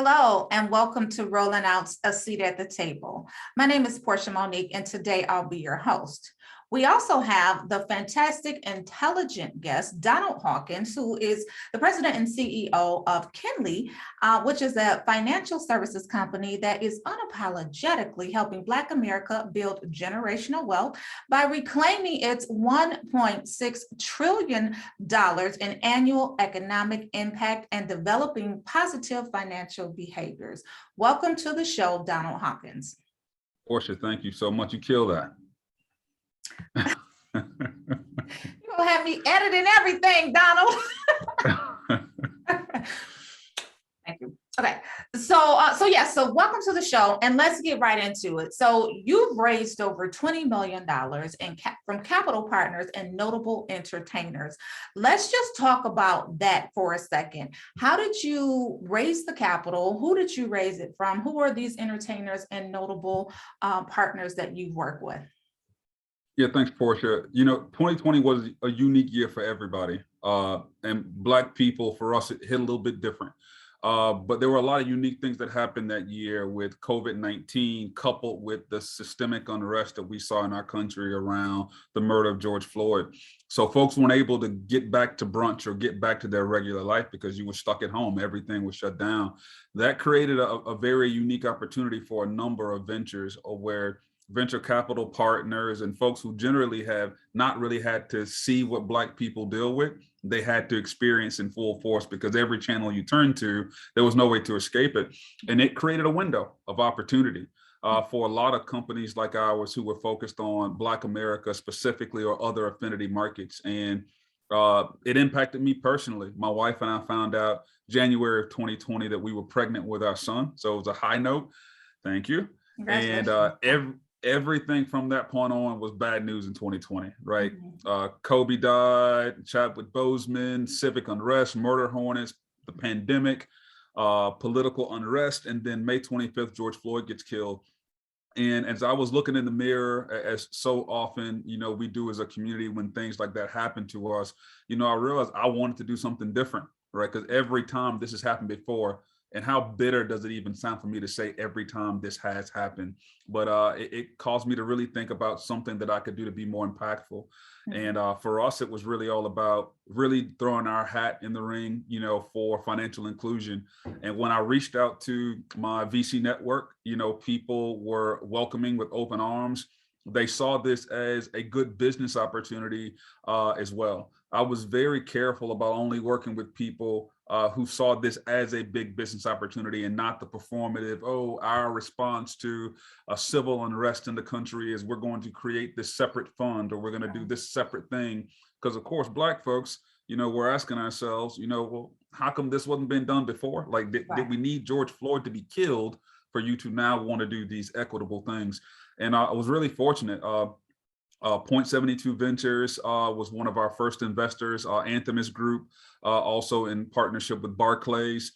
Hello, and welcome to Rolling Out a Seat at the Table. My name is Porsha Monique, and today I'll be your host. We also have the fantastic, intelligent guest, Donald Hawkins, who is the president and CEO of Kinley, which is a financial services company that is unapologetically helping Black America build generational wealth by reclaiming its $1.6 trillion in annual economic impact and developing positive financial behaviors. Welcome to the show, Donald Hawkins. Porsha, thank you so much. You killed that. You're gonna have me editing everything, Donald. Thank you. Okay, so welcome to the show, and let's get right into it. So you've raised over $20 million from capital partners and notable entertainers. Let's just talk about that for a second. How did you raise the capital? Who did you raise it from? Who are these entertainers and notable partners that you've worked with? Yeah, thanks, Porsha. 2020 was a unique year for everybody. And Black people, for us, it hit a little bit different. But there were a lot of unique things that happened that year with COVID-19, coupled with the systemic unrest that we saw in our country around the murder of George Floyd. So folks weren't able to get back to brunch or get back to their regular life because you were stuck at home. Everything was shut down. That created a very unique opportunity for a number of ventures where venture capital partners and folks who generally have not really had to see what Black people deal with, they had to experience in full force because every channel you turned to, there was no way to escape it. And it created a window of opportunity for a lot of companies like ours who were focused on Black America specifically or other affinity markets. And it impacted me personally. My wife and I found out January of 2020 that we were pregnant with our son. So it was a high note. Thank you. And everything from that point on was bad news in 2020, right? Kobe died, Chadwick Boseman, civic unrest, murder hornets, the pandemic, political unrest, and then May 25th, George Floyd gets killed. And as I was looking in the mirror, as so often, we do as a community when things like that happen to us, I realized I wanted to do something different, right? Because every time this has happened before, and how bitter does it even sound for me to say every time this has happened? But it caused me to really think about something that I could do to be more impactful. And for us, it was really all about really throwing our hat in the ring, for financial inclusion. And when I reached out to my VC network, people were welcoming with open arms. They saw this as a good business opportunity as well. I was very careful about only working with people who saw this as a big business opportunity and not the performative, our response to a civil unrest in the country is we're going to create this separate fund or we're going to do this separate thing. Because of course, Black folks, we're asking ourselves, well, how come this wasn't been done before? Like, did we need George Floyd to be killed for you to now want to do these equitable things? And I was really fortunate. Point 72 Ventures was one of our first investors. Anthemis Group, also in partnership with Barclays,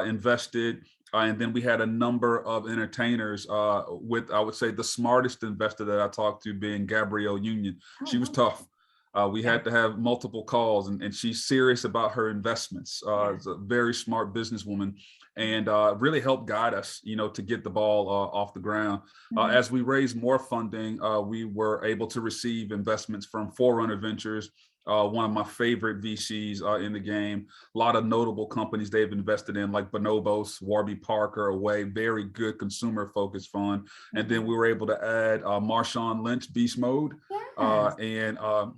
invested. And then we had a number of entertainers with, I would say, the smartest investor that I talked to being Gabrielle Union. She was tough. We had to have multiple calls, and she's serious about her investments. Is a very smart businesswoman, and really helped guide us, to get the ball off the ground. As we raised more funding, we were able to receive investments from Forerunner Ventures, one of my favorite VCs in the game. A lot of notable companies they've invested in, like Bonobos, Warby Parker, Away, very good consumer-focused fund. And then we were able to add Marshawn Lynch, Beast Mode, and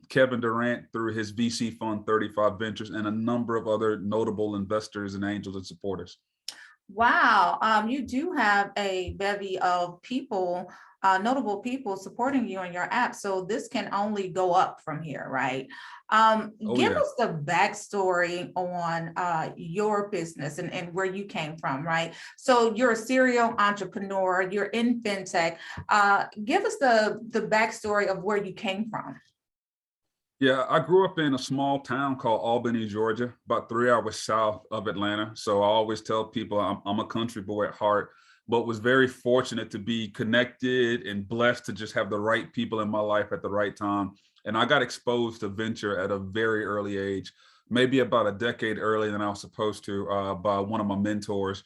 Kevin Durant through his VC fund, 35 Ventures, and a number of other notable investors and angels and supporters. Wow, you do have a bevy of people, notable people supporting you on your app. So this can only go up from here, right? Give us the backstory on your business and where you came from, right? So you're a serial entrepreneur, you're in fintech. Give us the backstory of where you came from. Yeah, I grew up in a small town called Albany, Georgia, about 3 hours south of Atlanta. So I always tell people I'm a country boy at heart, but was very fortunate to be connected and blessed to just have the right people in my life at the right time. And I got exposed to venture at a very early age, maybe about a decade earlier than I was supposed to, by one of my mentors,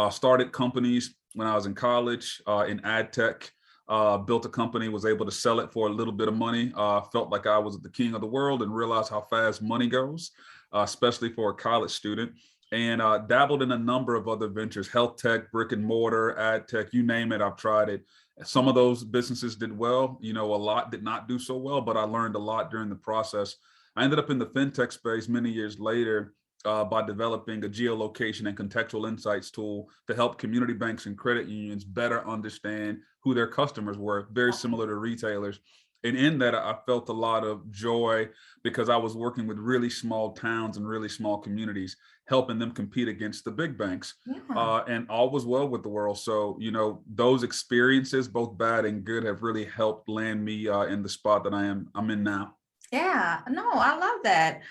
Started companies when I was in college in ad tech. Built a company, was able to sell it for a little bit of money. Felt like I was the king of the world and realized how fast money goes, especially for a college student. And dabbled in a number of other ventures, health tech, brick and mortar, ad tech, you name it, I've tried it. Some of those businesses did well, a lot did not do so well, but I learned a lot during the process. I ended up in the fintech space many years later by developing a geolocation and contextual insights tool to help community banks and credit unions better understand who their customers were, very similar to retailers. And in that, I felt a lot of joy because I was working with really small towns and really small communities, helping them compete against the big banks. And all was well with the world. So, those experiences, both bad and good, have really helped land me in the spot that I'm in now. Yeah, no, I love that.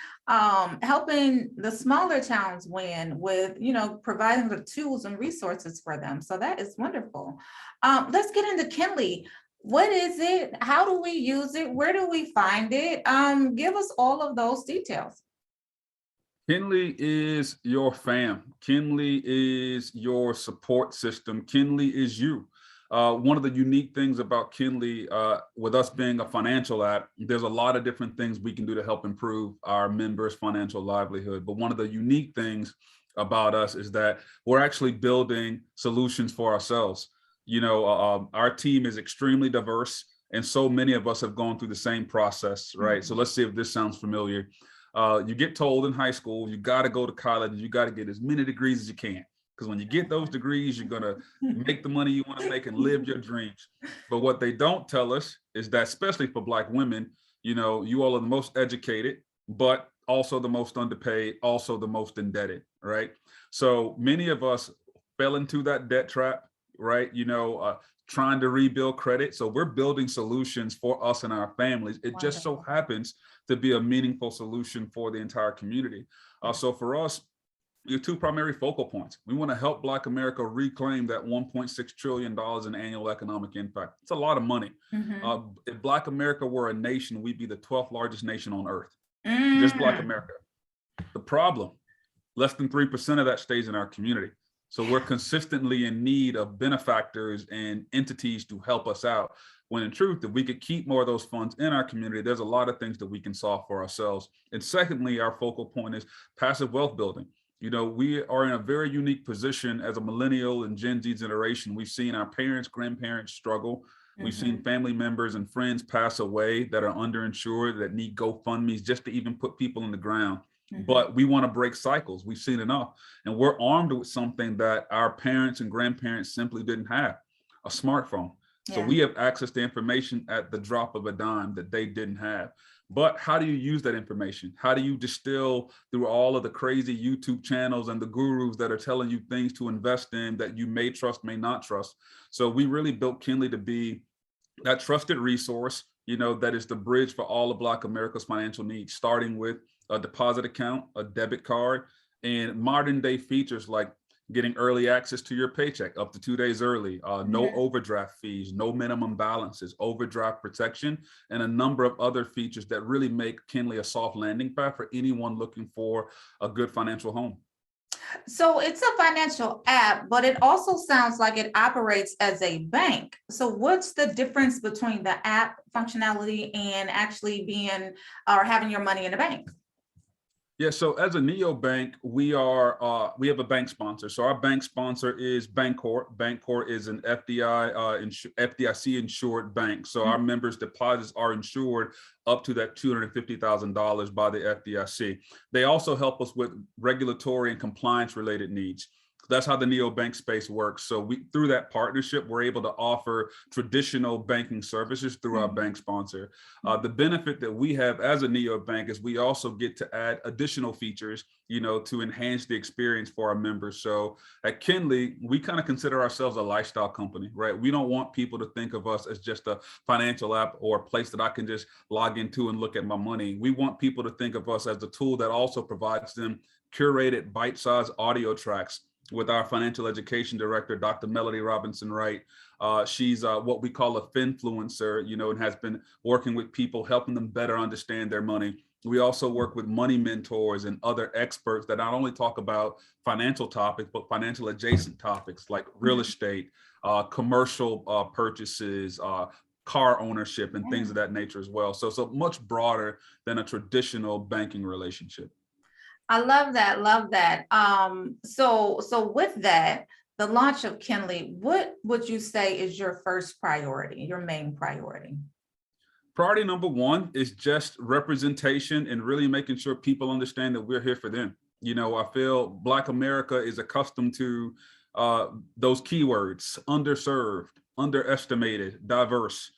Helping the smaller towns win with, providing the tools and resources for them. So that is wonderful. Let's get into Kinley. What is it? How do we use it? Where do we find it? Give us all of those details. Kinley is your fam. Kinley is your support system. Kinley is you. One of the unique things about Kinley, with us being a financial app, there's a lot of different things we can do to help improve our members' financial livelihood. But one of the unique things about us is that we're actually building solutions for ourselves. Our team is extremely diverse, and so many of us have gone through the same process, right? Mm-hmm. So let's see if this sounds familiar. You get told in high school, you got to go to college, you got to get as many degrees as you can. Because when you get those degrees, you're going to make the money you want to make and live your dreams. But what they don't tell us is that, especially for Black women, you all are the most educated, but also the most underpaid, also the most indebted, right? So many of us fell into that debt trap, right? Trying to rebuild credit. So we're building solutions for us and our families. It just so happens to be a meaningful solution for the entire community. So for us, we have two primary focal points. We want to help Black America reclaim that $1.6 trillion in annual economic impact. It's a lot of money. Mm-hmm. If Black America were a nation, we'd be the 12th largest nation on earth. Just Black America. The problem, less than 3% of that stays in our community. So we're consistently in need of benefactors and entities to help us out. When in truth, if we could keep more of those funds in our community, there's a lot of things that we can solve for ourselves. And secondly, our focal point is passive wealth building. We are in a very unique position as a millennial and Gen Z generation. We've seen our parents, grandparents struggle. Mm-hmm. We've seen family members and friends pass away that are underinsured, that need GoFundMes just to even put people in the ground. Mm-hmm. But we want to break cycles. We've seen enough. And we're armed with something that our parents and grandparents simply didn't have, a smartphone. Yeah. So we have access to information at the drop of a dime that they didn't have. But how do you use that information? How do you distill through all of the crazy YouTube channels and the gurus that are telling you things to invest in that you may trust, may not trust? So we really built Kinley to be that trusted resource, that is the bridge for all of Black America's financial needs, starting with a deposit account, a debit card, and modern day features like getting early access to your paycheck up to 2 days early, no overdraft fees, no minimum balances, overdraft protection, and a number of other features that really make Kinley a soft landing pad for anyone looking for a good financial home. So it's a financial app, but it also sounds like it operates as a bank. So what's the difference between the app functionality and actually being or having your money in a bank? Yeah, so as a neobank, we have a bank sponsor. So our bank sponsor is Bancorp. Bancorp is an FDIC insured bank. So our members' deposits are insured up to that $250,000 by the FDIC. They also help us with regulatory and compliance related needs. That's how the neobank space works. So through that partnership, we're able to offer traditional banking services through our bank sponsor. The benefit that we have as a neobank is we also get to add additional features, to enhance the experience for our members. So at Kinley, we kind of consider ourselves a lifestyle company, right? We don't want people to think of us as just a financial app or a place that I can just log into and look at my money. We want people to think of us as a tool that also provides them curated bite-sized audio tracks with our financial education director, Dr. Melody Robinson Wright. She's what we call a finfluencer, and has been working with people, helping them better understand their money. We also work with money mentors and other experts that not only talk about financial topics, but financial adjacent topics like real estate, commercial purchases, car ownership, and things of that nature as well. So it's much broader than a traditional banking relationship. I love that. Love that. So with that, the launch of Kinley, what would you say is your first priority, your main priority? Priority number one is just representation and really making sure people understand that we're here for them. You know, I feel Black America is accustomed to those keywords: underserved, underestimated, diverse,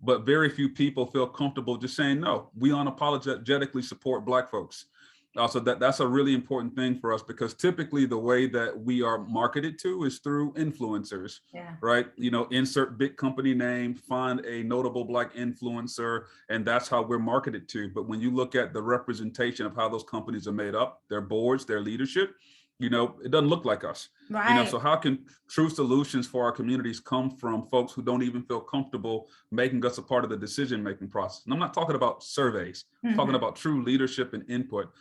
but very few people feel comfortable just saying, no, we unapologetically support Black folks. So that's a really important thing for us, because typically the way that we are marketed to is through influencers, right? You know, insert big company name, find a notable Black influencer, and that's how we're marketed to. But when you look at the representation of how those companies are made up, their boards, their leadership, you know, it doesn't look like us. Right. You know, so how can true solutions for our communities come from folks who don't even feel comfortable making us a part of the decision-making process? And I'm not talking about surveys, I'm talking about true leadership and input.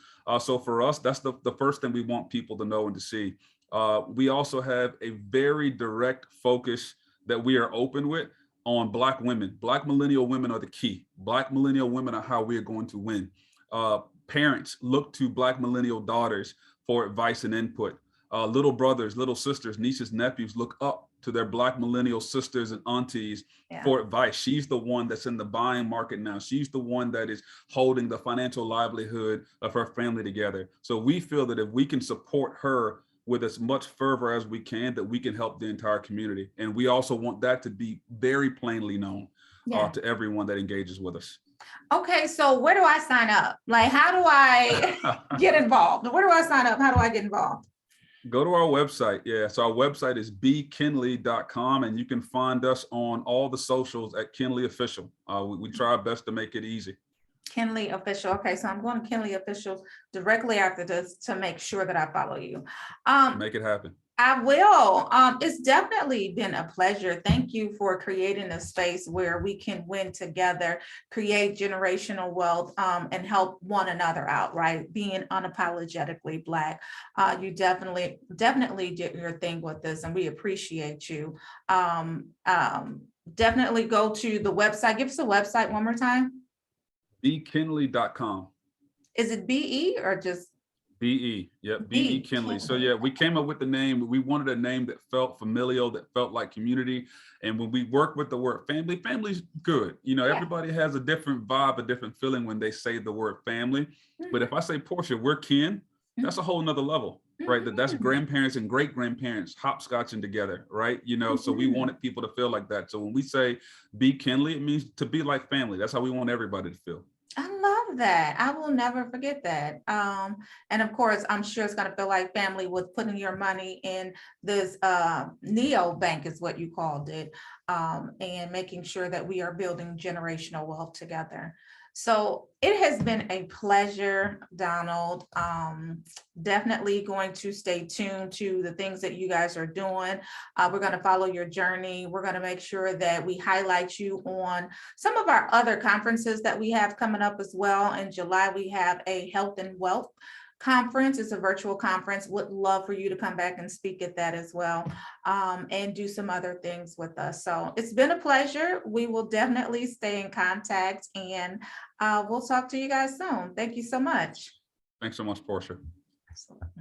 So for us, that's the first thing we want people to know and to see. We also have a very direct focus that we are open with on Black women. Black millennial women are the key. Black millennial women are how we are going to win. Parents look to Black millennial daughters for advice and input. Little brothers, little sisters, nieces, nephews look up to their Black millennial sisters and aunties for advice. She's the one that's in the buying market now. She's the one that is holding the financial livelihood of her family together. So we feel that if we can support her with as much fervor as we can, that we can help the entire community. And we also want that to be very plainly known to everyone that engages with us. Okay, so where do I sign up? Like, how do I get involved? Where do I sign up? How do I get involved? Go to our website. Yeah, so our website is bekinley.com, and you can find us on all the socials at Kinley Official. We try our best to make it easy. Kinley Official. Okay, so I'm going to Kinley Official directly after this to make sure that I follow you. Make it happen. I will. It's definitely been a pleasure. Thank you for creating a space where we can win together, create generational wealth, and help one another out, right? Being unapologetically Black. You definitely did your thing with this, and we appreciate you. Definitely go to the website. Give us the website one more time. bekinley.com. Is it BE or just? BE, yep, BE Kinley. So yeah, we came up with the name. We wanted a name that felt familial, that felt like community. And when we work with the word family, family's good. You know, everybody has a different vibe, a different feeling when they say the word family. But if I say, Porsha, we're kin, that's a whole nother level, right? That's grandparents and great grandparents hopscotching together, right? You know, so we wanted people to feel like that. So when we say be Kinley, it means to be like family. That's how we want everybody to feel. I love that. I will never forget that. And of course, I'm sure it's going to feel like family with putting your money in this neobank is what you called it, and making sure that we are building generational wealth together. So it has been a pleasure, Donald. Definitely going to stay tuned to the things that you guys are doing. We're going to follow your journey. We're going to make sure that we highlight you on some of our other conferences that we have coming up as well. In July, we have a health and wealth conference. It's a virtual conference. Would love for you to come back and speak at that as well, and do some other things with us. So it's been a pleasure. We will definitely stay in contact, and we'll talk to you guys soon. Thank you so much. Thanks so much, Porsha. Absolutely.